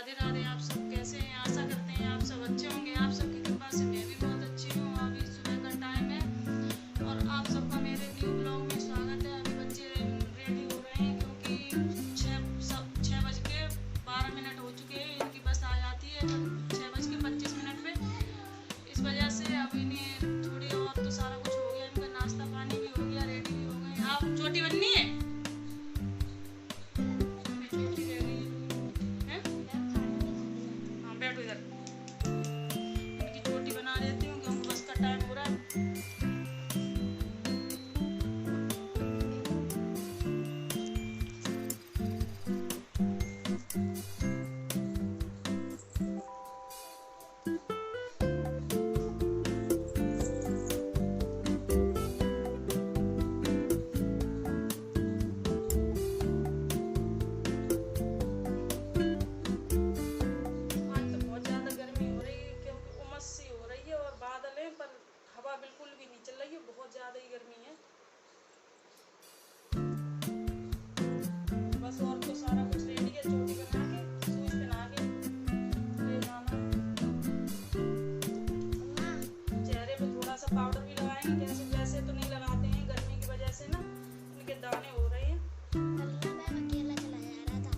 राधे राधे। आप सब कैसे हैं? आशा करते हैं आप सब अच्छे होंगे। आप सबकी कृपा से मैं भी बहुत अच्छी हूँ। अभी सुबह का टाइम है और आप सबका मेरे न्यू ब्लॉग में स्वागत है। अभी बच्चे रेडी हो रहे हैं क्योंकि 6:12 हो चुके हैं। इनकी बस आ जाती है 6:25 पे। इस वजह से अब इन्हें थोड़ी और तो सारा कुछ हो गया, इनका नाश्ता पानी भी हो गया, रेडी भी हो गए। आप चोटी बननी है? चोटी रह गई है। हाँ बैठो इधर, इनकी चोटी बना देती हूँ क्योंकि बस का टाइम हो रहा है। हवा बिल्कुल भी नहीं चल रही है, बहुत ज़्यादा ही गर्मी है। बस और तो सारा कुछ रेडी है। चोटी बना के सूज पहना के ले जाना। चेहरे पे थोड़ा सा पाउडर भी लगाएंगे, जैसे वैसे तो नहीं लगाते हैं, गर्मी की वजह से ना उनके दाने हो रहे हैं। अकेला चला जा रहा था।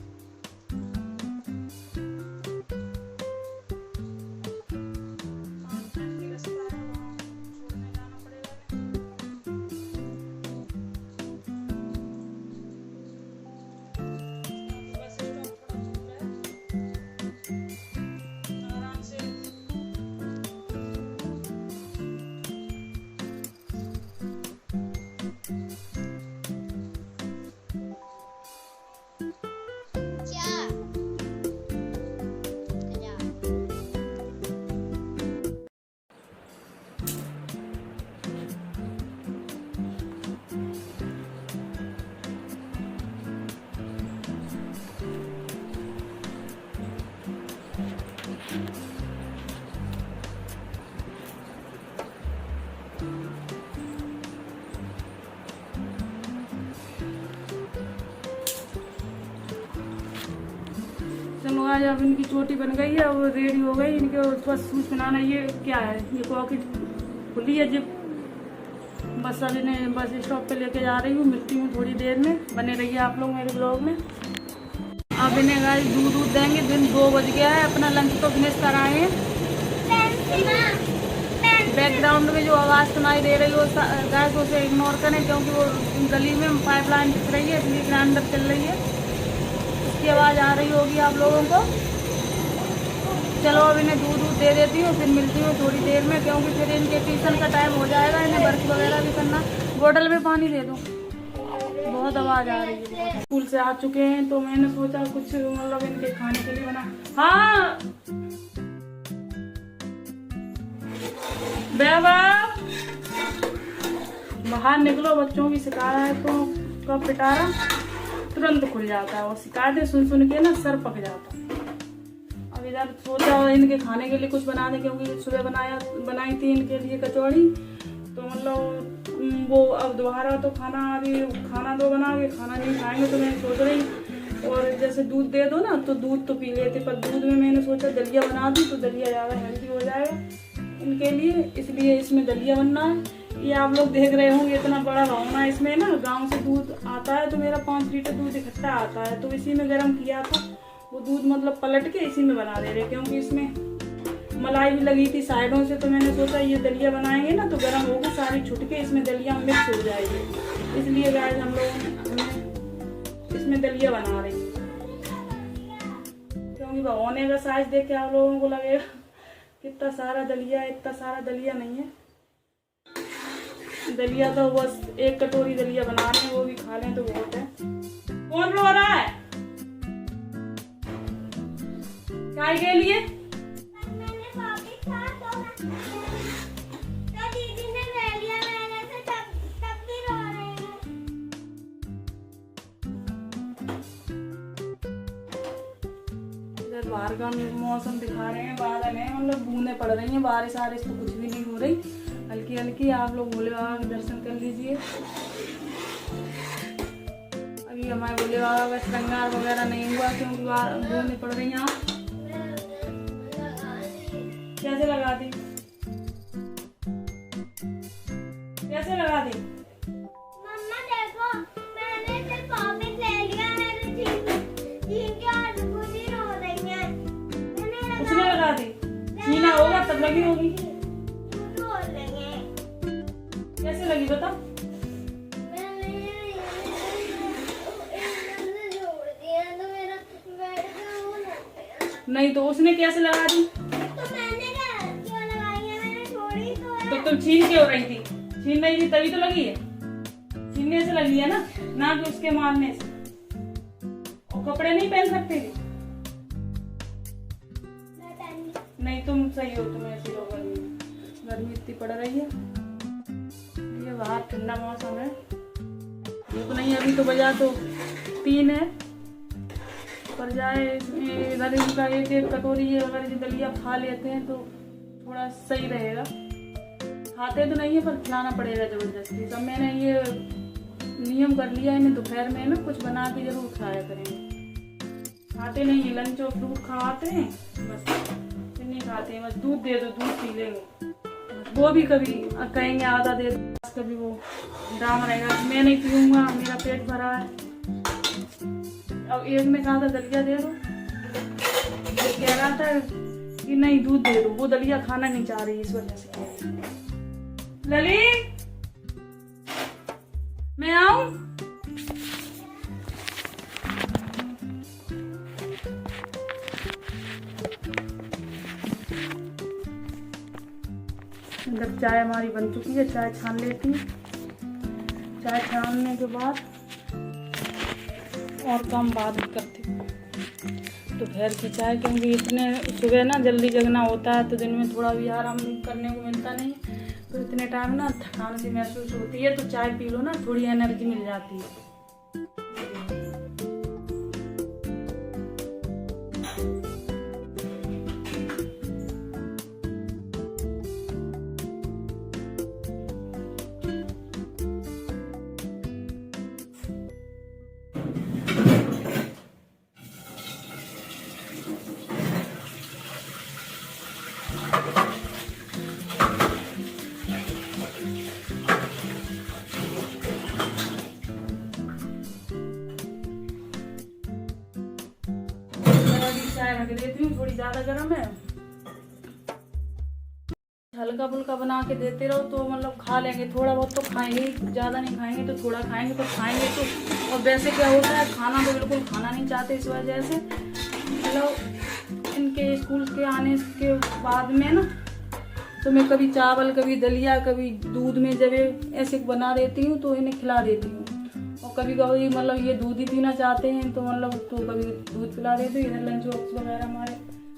चलो आज अब इनकी चोटी बन गई है, वो रेडी हो गई। इनके बस सूज बनाना। ये क्या है? ये पॉकेट खुली है जिप। बस अब इन्हें बस स्टॉप पे लेके जा रही हूँ। मिलती हूँ थोड़ी देर में, बने रहिए आप लोग मेरे ब्लॉग में। अब इन्हें गाइस दूध देंगे। दिन 2 बज गया है, अपना लंच तो फिनिश कराए हैं। बैकग्राउंड में जो आवाज़ सुनाई दे रही है गाइस उसे इग्नोर करें क्योंकि वो गली में पाइपलाइन दिख रही है, इसलिए ग्राइंडर चल रही है, की आवाज़ आ रही होगी आप लोगों को। चलो अब इन्हें दूध दे देती हूँ, फिर मिलती हूँ थोड़ी देर में क्योंकि फिर इनके ट्यूशन का टाइम हो जाएगा। इन्हें वर्क वगैरह भी करना। बोतल में पानी दे दो, बहुत आवाज़ आ रही है। स्कूल से आ चुके हैं तो मैंने सोचा कुछ मतलब इनके खाने के लिए बना। हाँ बेबा बाहर निकलो, बच्चों की शिकायतों का पिटारा तुरंत खुल जाता है और शिकायतें सुन सुन के ना सर पक जाता है। अब इधर सोचा इनके खाने के लिए कुछ बना दें क्योंकि सुबह बनाई थी इनके लिए कचौड़ी। तो मतलब वो अब दोबारा तो खाना तो बना के खाना नहीं खाएंगे तो मैं सोच रही। और जैसे दूध दे दो ना तो दूध तो पी लेते, पर दूध में मैंने सोचा दलिया बना दी तो दलिया ज़्यादा हेल्दी हो जाएगा इनके लिए, इसलिए इसमें दलिया बनना है। ये आप लोग देख रहे होंगे इतना बड़ा भगोना। इसमें ना गांव से दूध आता है तो मेरा 5 लीटर दूध इकट्ठा आता है, तो इसी में गर्म किया था। वो दूध मतलब पलट के इसी में बना दे रहे क्योंकि इसमें मलाई भी लगी थी साइडों से। तो मैंने सोचा ये दलिया बनाएंगे ना तो गर्म होकर सारी छुट के इसमें दलिया मिक्स हो जाएगी, इसलिए गाइस हम लोग इसमें दलिया बना रहे हैं। क्योंकि भगोने का साइज देख के आप लोगों को लगेगा कितना सारा दलिया है। इतना सारा दलिया नहीं है। दलिया तो बस 1 कटोरी दलिया बना रहे हैं, वो भी खा लें तो बहुत है। कौन रो रहा है? काय के लिए? दीदी ने ले लिया मैंने से तब भी रो रहे हैं। इधर बाहर का मौसम दिखा रहे हैं, बादल है, मतलब बूंदें पड़ रही हैं। बारिश तो कुछ भी नहीं हो रही, हल्की हल्की। आप लोग भोले बाबा के दर्शन कर लीजिए। अभी हमारे भोले बाबा का श्रृंगार वगैरह नहीं हुआ क्योंकि बूंदें पड़ रही हैं। कैसे लगा दी, कैसे लगा दी? मम्मा देखो, मैंने सिर्फ पॉकेट ले लिया, मेरे जीन की और खुशी हो रही है। मैंने उसने लगा दी, छीना होगा तब लगी होगी। झूठ बोल रही है। कैसे लगी बता? मैंने जोड़ दिया तो मेरा बेड का वो लग गया। नहीं तो उसने कैसे लगा दी? तो मैंने क्यों लगाई है, मैंने छोड़ी तो है। तो तुम छीन क्यों रही थी? छीन रही थी तभी तो लगी है, छीनने से लगी है ना कि उसके मारने से। और कपड़े नहीं पहन सकते थे? मैं पहन नहीं तुम सही हो, तुम्हें ऐसी हो गर्मी इतनी पड़ रही है। ये बाहर ठंडा मौसम है, ये तो नहीं, अभी तो बजा तो 3 है, पर जाए इसमें इधर इनका एक एक कटोरी है, अगर ये दलिया खा लेते हैं तो थोड़ा सही रहेगा। खाते तो नहीं है पर खिलाना पड़ेगा जबरदस्ती। सब मैंने ये नियम कर लिया, इन्हें दोपहर में ना कुछ बना के जरूर खाया करेंगे। खाते नहीं है, लंच और फ्रूट खाते हैं बस, फिर नहीं खाते हैं। बस दूध दे दो, दूध पी लेंगे, वो भी कभी कहेंगे आधा दे दो, कभी वो ड्रामा रहेगा मैं नहीं पीऊंगा, मेरा पेट भरा है। अब एक ने कहा था दलिया दे दो, कह रहा था कि नहीं दूध दे दो, वो दलिया खाना नहीं चाह रही, इस वजह से कह रही। लली मैं आऊं? अंदर चाय हमारी बन चुकी है, चाय छान लेती हूँ। चाय छानने के बाद और काम बाद में करती हूँ। दोपहर की चाय, क्योंकि इतने सुबह ना जल्दी जगना होता है तो दिन में थोड़ा भी आराम करने को मिलता नहीं, तो इतने टाइम ना थकान सी महसूस होती है, तो चाय पी लो ना, थोड़ी एनर्जी मिल जाती है। चाय रख देती हूँ, थोड़ी ज्यादा गर्म है, हल्का फुल्का बना के देते रहो तो मतलब खा लेंगे, थोड़ा बहुत तो खाएंगे, ज्यादा नहीं खाएंगे तो थोड़ा खाएंगे, पर खाएंगे तो। और वैसे क्या होता है, खाना तो बिल्कुल खाना नहीं चाहते, इस वजह से मतलब इनके स्कूल के आने के बाद में ना तो मैं कभी चावल, कभी दलिया, कभी दूध में जब ऐसे बना देती हूँ तो इन्हें खिला देती हूँ। और कभी कभी मतलब ये दूध ही पीना चाहते हैं तो मतलब तो कभी दूध पिला देती हूँ। इधर लंच बॉक्स वगैरह हमारे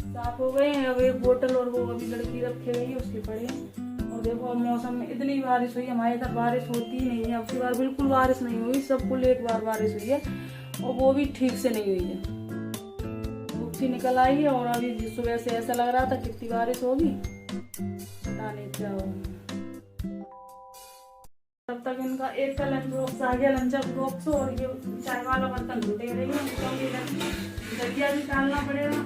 साफ हो गए हैं, अब एक बोतल और वो अभी लड़की रखे गई है उसके पड़े हैं। और देखो अब मौसम में इतनी बारिश हुई, हमारे इधर बारिश होती ही नहीं है, अब की बार बिल्कुल बारिश नहीं हुई, सब कुल एक बार बारिश हुई है और वो भी ठीक से नहीं हुई है, धूप सी निकल आई है। और अभी सुबह से ऐसा लग रहा था कितनी बारिश होगी, पता नहीं क्या होगा। तब तक इनका एक का लंच बॉक्स आ गया, लंच बॉक्स, और ये चाय वाला बर्तन धोते रही है, क्योंकि दलिया भी डालना पड़ेगा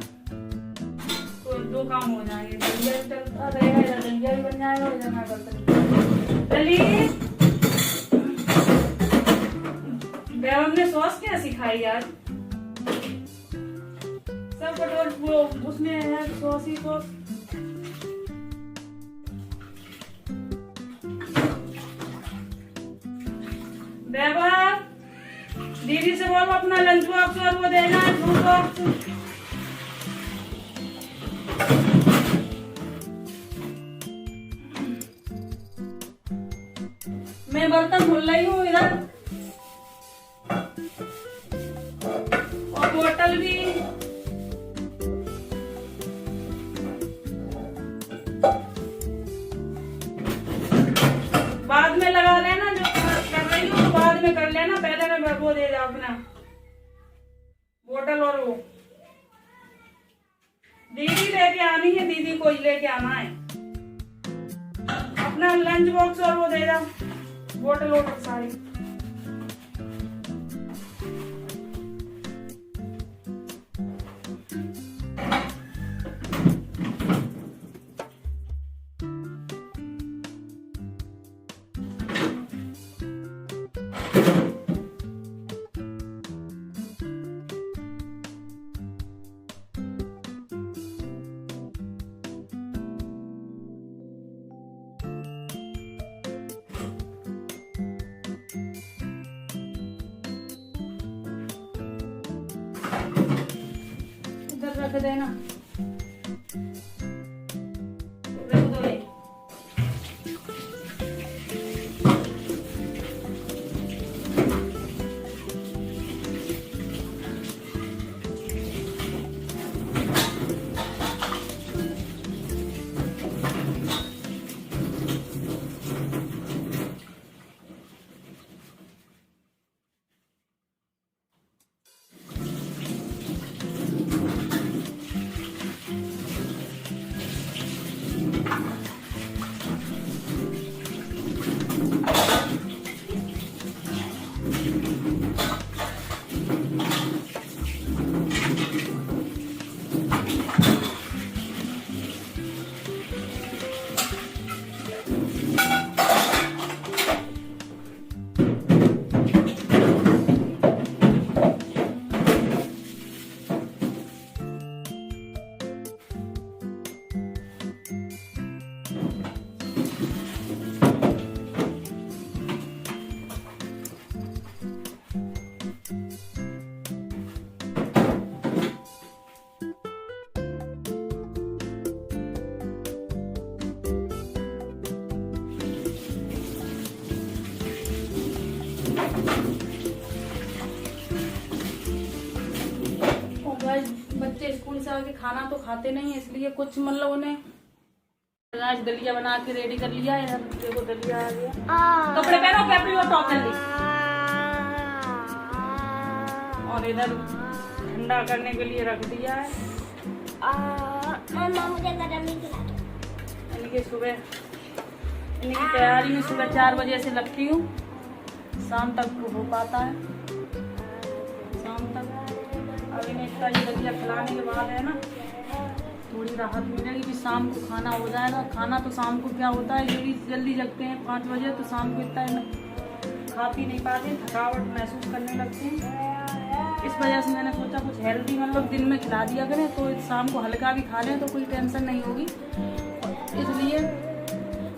तो 2 काम हो जाएंगे, दलिया भी चलता रहेगा, या दलिया भी बन जाएगा और इधर बर्तन। दलिया बेगम ने सॉस क्या सिखाई आज, सब कटोर वो उसमें है सॉस ही सॉस। बेबा दीदी से बोलो अपना लंच बॉक्स और वो देना है फ्रूट बॉक्स। मैं बर्तन धुल रही हूँ इधर, और बोतल भी। बाद में लगा लेना, जो कर रही हूँ तो बाद में कर लेना, पहले मैं वो दे जाओ अपना बोतल, और वो दीदी लेके आनी है, दीदी को ही लेके आना है। अपना लंच बॉक्स और वो दे जाओ, बोतल वोटल सारी। रख देना। रख दो ये। बच्चे स्कूल से आके खाना तो खाते नहीं है, इसलिए कुछ मतलब उन्हें आज दलिया बना के रेडी कर लिया है। इधर देखो दलिया आ गया। कपड़े पहनो, कैपरी और टॉप कर ली। और इधर ठंडा करने के लिए रख दिया है। मम्मा मुझे गरम ही खिला दो। इनकी सुबह इनकी तैयारी में सुबह 4 बजे से लगती हूँ, शाम तक हो पाता है। शाम तक अब इन्हें इतना ये दलिया खिलाने के बाद है ना थोड़ी राहत मिलेगी कि शाम को खाना हो जाएगा। खाना तो शाम को क्या होता है, ये भी जल्दी जगते हैं 5 बजे, तो शाम को इतना खा पी नहीं पाते, थकावट महसूस करने लगते हैं। इस वजह से मैंने सोचा कुछ हेल्दी मतलब दिन में खिला दिया करें, तो शाम को हल्का भी खा लें तो कोई टेंशन नहीं होगी। इसलिए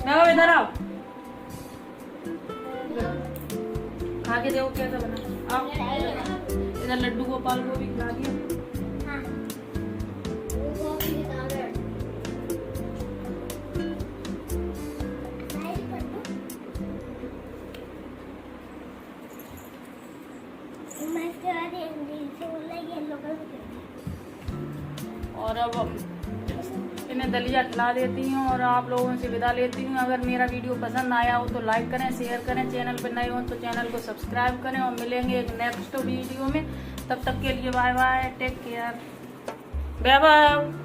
मैं इधर आओ, खा के देखो कैसा बना। आओ इधर लड्डू गोपाल को भी खिला दिया। और अब इन्हें दलिया खिला देती हूँ और आप लोगों से विदा लेती हूँ। अगर मेरा वीडियो पसंद आया हो तो लाइक करें, शेयर करें, चैनल पर नए हो तो चैनल को सब्सक्राइब करें, और मिलेंगे एक नेक्स्ट वीडियो में। तब तक के लिए bye bye, take care, bye bye.